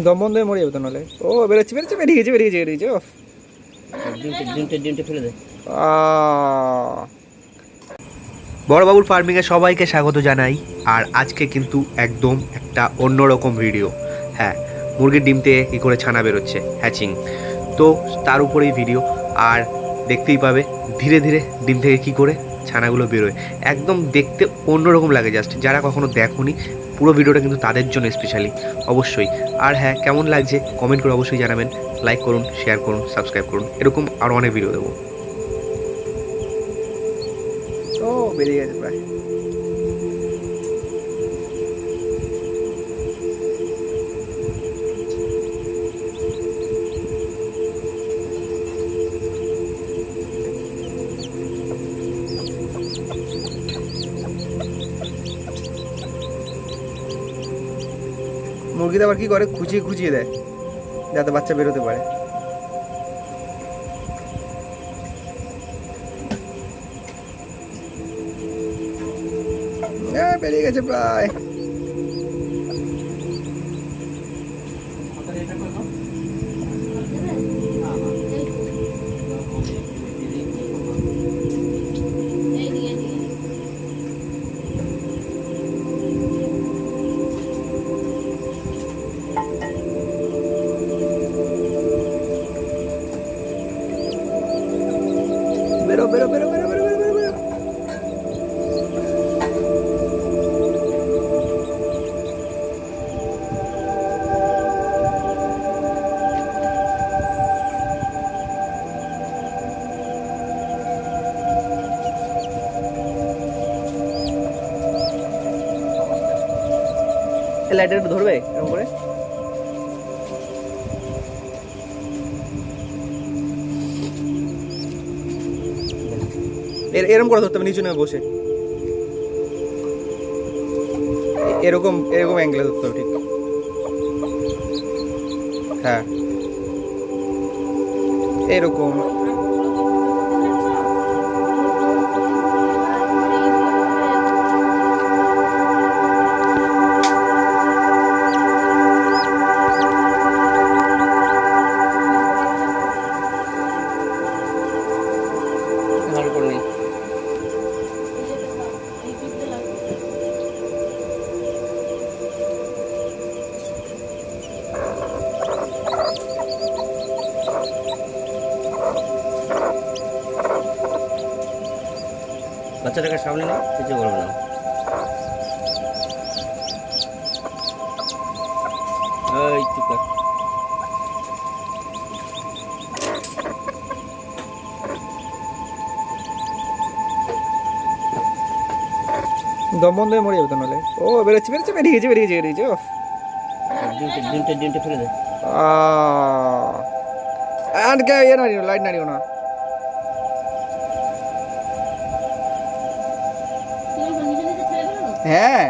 দম বন্ধ হয়ে মরে যাবে তো নাহলে। ও বেরোচ্ছে বেরোচ্ছে, বেরিয়ে গেছে বেরিয়ে গেছে বেরিয়ে গেছে। ডিমটা ফেলে দে। বড়বাবুর ফার্মিংয়ে সবাইকে স্বাগত জানাই। আর আজকে কিন্তু একদম একটা অন্যরকম ভিডিও। হ্যাঁ, মুরগির ডিম থেকে কী করে ছানা বেরোচ্ছে, হ্যাচিং, তো তার উপরেই ভিডিও। আর দেখতেই পাবে ধীরে ধীরে ডিম থেকে কী করে ছানাগুলো বেরোয়, একদম দেখতে অন্যরকম লাগে। জাস্ট যারা কখনো দেখোনি, পুরো ভিডিওটা কিন্তু তাদের জন্য স্পেশালি অবশ্যই। আর হ্যাঁ, কেমন লাগছে কমেন্ট করে অবশ্যই জানাবেন। লাইক করুন, শেয়ার করুন, সাবস্ক্রাইব করুন, এরকম আরও অনেক ভিডিও দেবো। ও বেরিয়ে গেছে প্রায়। মুরগিটা আবার কি করে, খুঁচিয়ে খুঁচিয়ে দেয় যাতে বাচ্চা বেরোতে পারে। বেরিয়ে গেছে প্রায়। বেরো বেরো বেরো বেরো বেরো বেরো বেরো বেরো। লাইটার একটু ধরবে এরকম করে। এরকম করে ধরতে হবে, নিচু নেমে বসে এরকম এরকম অ্যাঙ্গেলে ধরতে হবে, ঠিক। হ্যাঁ এরকম। ভালো করে নেই। বাচ্চাটাকে সামনে নাও, কিছু বলবে না। এই চুপ কর। দম বন্ধ হয়ে মরে যাবে তো নাহলে। ও বেরোচ্ছে বেরোচ্ছে, বেরিয়ে গেছে বেরিয়ে গেছে বেরিয়ে গেছে। ডিমটা ফেলে দে। আর কে ইয়ে নাড়িও, লাইট নাড়িও না। হ্যাঁ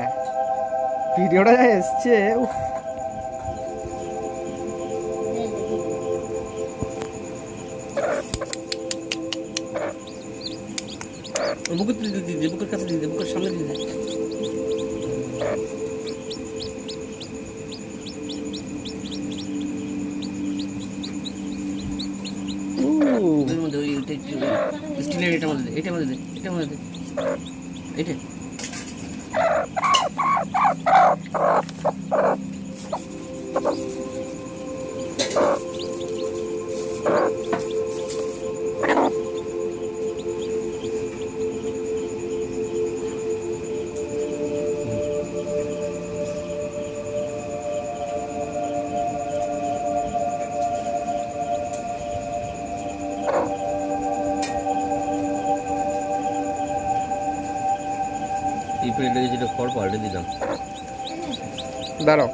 ভিডিওটা যা এসছে, উফ। বুকের দিয়ে বুকের কাছে দিয়ে দে, বুকের সামনে দিয়ে দে। ওর মধ্যে ওই স্টিলের এটার মধ্যে দে, এটার মধ্যে দে, এটার মধ্যে দে, এটা। এই প্লেটে যেটা খড় পাল্টে দিলাম। দাঁড়াও।